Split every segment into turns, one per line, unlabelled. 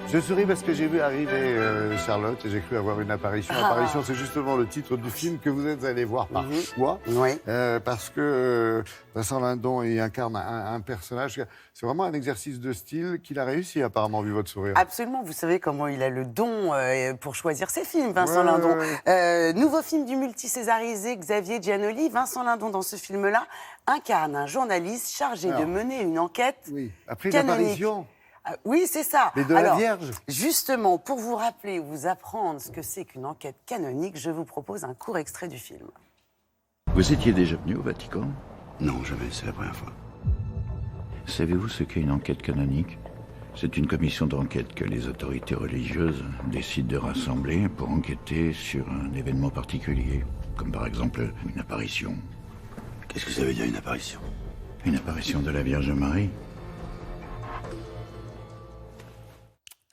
Je souris parce que j'ai vu arriver Charlotte et j'ai cru avoir une apparition. Apparition, c'est justement le titre du film que vous êtes allé voir par choix.
Oui.
Parce que Vincent Lindon y incarne un personnage. C'est vraiment un exercice de style qu'il a réussi, apparemment, vu votre sourire.
Absolument. Vous savez comment il a le don pour choisir ses films, Vincent Lindon. Nouveau film du multicésarisé Xavier Giannoli. Vincent Lindon, dans ce film-là, incarne un journaliste chargé de mener une enquête
après
canonique.
L'apparition.
Oui, c'est ça.
Mais de la Vierge.
Justement, pour vous rappeler, vous apprendre ce que c'est qu'une enquête canonique, je vous propose un court extrait du film.
Vous étiez déjà venu au Vatican?
Non, jamais, c'est la première fois.
Savez-vous ce qu'est une enquête canonique? C'est une commission d'enquête que les autorités religieuses décident de rassembler pour enquêter sur un événement particulier, comme par exemple une apparition.
Qu'est-ce que ça veut dire, une apparition?
Une apparition de la Vierge Marie.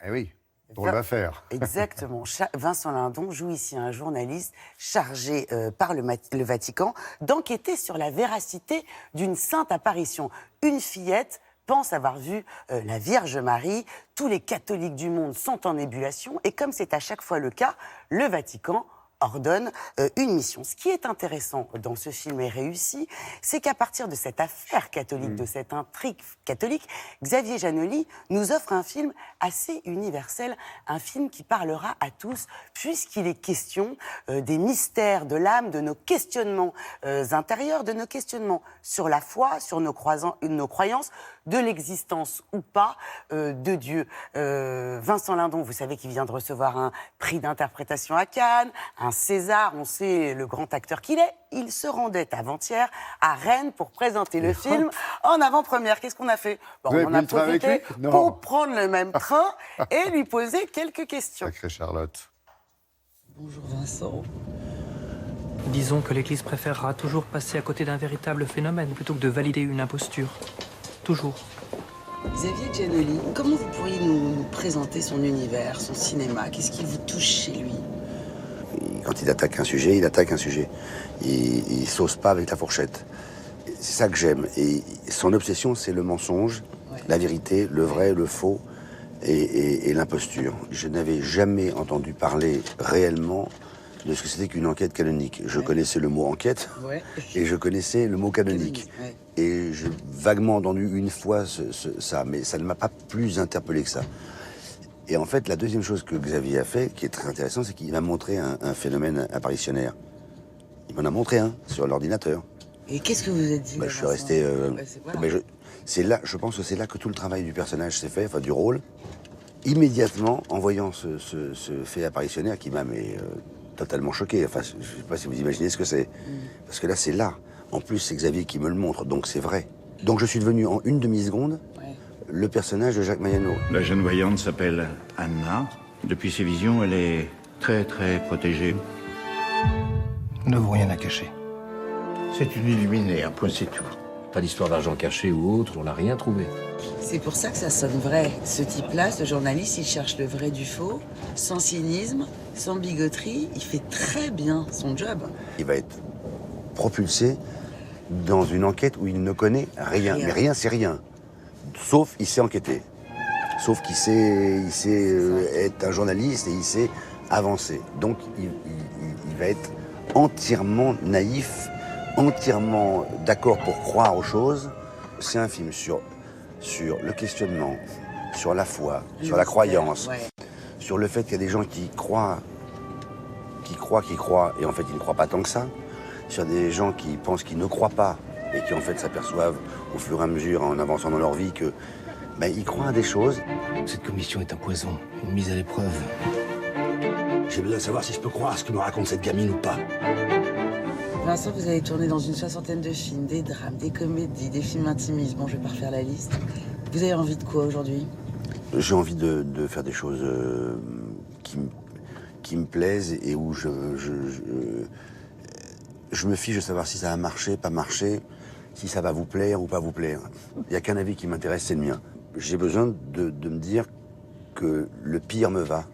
Eh oui, drôle d'affaire.
Exactement. Vincent Lindon joue ici un journaliste chargé par le Vatican d'enquêter sur la véracité d'une sainte apparition. Une fillette pense avoir vu la Vierge Marie. Tous les catholiques du monde sont en ébullition et comme c'est à chaque fois le cas, le Vatican ordonne une mission. Ce qui est intéressant dans ce film et réussi, c'est qu'à partir de cette affaire catholique, de cette intrigue catholique, Xavier Giannoli nous offre un film assez universel, un film qui parlera à tous, puisqu'il est question des mystères de l'âme, de nos questionnements intérieurs, de nos questionnements sur la foi, sur nos croyances, de l'existence ou pas de Dieu. Vincent Lindon, vous savez qu'il vient de recevoir un prix d'interprétation à Cannes, un César, on sait le grand acteur qu'il est. Il se rendait avant-hier à Rennes pour présenter le film en avant-première. Qu'est-ce qu'on a fait? On en a profité pour prendre le même train et lui poser quelques questions.
Sacrée Charlotte.
Bonjour Vincent.
Disons que l'Église préférera toujours passer à côté d'un véritable phénomène plutôt que de valider une imposture. Toujours.
Xavier Giannoli, comment vous pourriez nous présenter son univers, son cinéma? Qu'est-ce qui vous touche chez lui?
Quand il attaque un sujet, il attaque un sujet. Il sauce pas avec la fourchette. C'est ça que j'aime. Et son obsession, c'est le mensonge, la vérité, le vrai, le faux et l'imposture. Je n'avais jamais entendu parler réellement de ce que c'était qu'une enquête canonique. Je connaissais le mot enquête et je connaissais le mot canonique. Et j'ai vaguement entendu une fois ça, mais ça ne m'a pas plus interpellé que ça. Et en fait, la deuxième chose que Xavier a fait, qui est très intéressant, c'est qu'il m'a montré un phénomène apparitionnaire. Il m'en a montré un sur l'ordinateur.
Et qu'est-ce que vous avez dit?
Je suis resté... je pense que c'est là que tout le travail du personnage s'est fait, enfin du rôle. Immédiatement, en voyant ce fait apparitionnaire qui m'a totalement choqué. Enfin, je ne sais pas si vous imaginez ce que c'est. Parce que là, c'est là. En plus, c'est Xavier qui me le montre, donc c'est vrai. Donc je suis devenu en une demi-seconde le personnage de Jacques Mayano.
La jeune voyante s'appelle Anna. Depuis ses visions, elle est très très protégée.
Nous n'avons rien à cacher.
C'est une illuminée, un point c'est tout. Pas d'histoire d'argent caché ou autre, on n'a rien trouvé.
C'est pour ça que ça sonne vrai. Ce type-là, ce journaliste, il cherche le vrai du faux, sans cynisme, sans bigoterie. Il fait très bien son job.
Il va être propulsé dans une enquête où il ne connaît rien. Mais rien, c'est rien. Sauf, il sait enquêter. Sauf qu'il sait, être un journaliste et il sait avancer. Donc, il va être entièrement naïf, entièrement d'accord pour croire aux choses. C'est un film sur le questionnement, sur la foi, sur la croyance, sur le fait qu'il y a des gens qui croient, et en fait ils ne croient pas tant que ça. Sur des gens qui pensent qu'ils ne croient pas, et qui en fait s'aperçoivent au fur et à mesure, en avançant dans leur vie, que ils croient à des choses.
Cette commission est un poison, une mise à l'épreuve.
J'ai besoin de savoir si je peux croire à ce que me raconte cette gamine ou pas.
Vincent, vous avez tourné dans une 60aine de films, des drames, des comédies, des films intimistes. Bon, je vais pas refaire la liste. Vous avez envie de quoi aujourd'hui?
J'ai envie de faire des choses qui me plaisent et où je me fiche de savoir si ça va marcher, pas marcher, si ça va vous plaire ou pas vous plaire. Il n'y a qu'un avis qui m'intéresse, c'est le mien. J'ai besoin de me dire que le pire me va.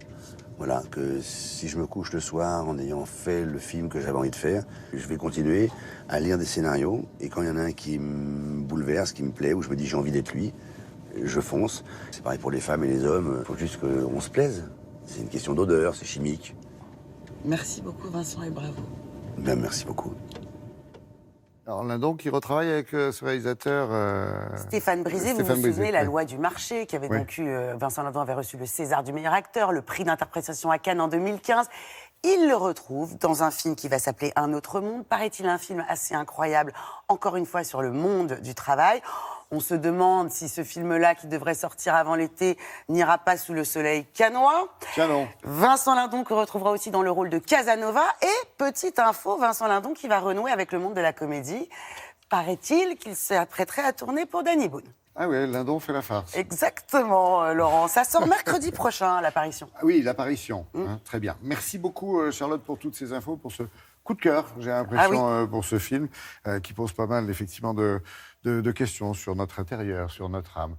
Voilà, que si je me couche le soir en ayant fait le film que j'avais envie de faire, je vais continuer à lire des scénarios. Et quand il y en a un qui me bouleverse, qui me plaît, où je me dis j'ai envie d'être lui, je fonce. C'est pareil pour les femmes et les hommes. Il faut juste qu'on se plaise. C'est une question d'odeur, c'est chimique.
Merci beaucoup, Vincent, et bravo.
Ben, merci beaucoup.
Alors Lindon qui retravaille avec ce réalisateur...
Stéphane Brisé, vous
Stéphane
vous
Brisé,
souvenez, La
oui.
loi du marché, qui avait
Oui.
donc eu... Vincent Lindon avait reçu le César du meilleur acteur, le prix d'interprétation à Cannes en 2015. Il le retrouve dans un film qui va s'appeler Un autre monde. Paraît-il un film assez incroyable, encore une fois, sur le monde du travail. On se demande si ce film-là, qui devrait sortir avant l'été, n'ira pas sous le soleil cannois.
Tiens non.
Vincent Lindon que retrouvera aussi dans le rôle de Casanova. Et, petite info, Vincent Lindon qui va renouer avec le monde de la comédie. Paraît-il qu'il s'apprêterait à tourner pour Danny Boone.
Ah oui, Lindon fait la farce.
Exactement, Laurent. Ça sort mercredi prochain, l'apparition.
Ah oui, l'apparition. Hein, très bien. Merci beaucoup, Charlotte, pour toutes ces infos, pour ce coup de cœur, j'ai l'impression, pour ce film, qui pose pas mal, effectivement, de questions sur notre intérieur, sur notre âme.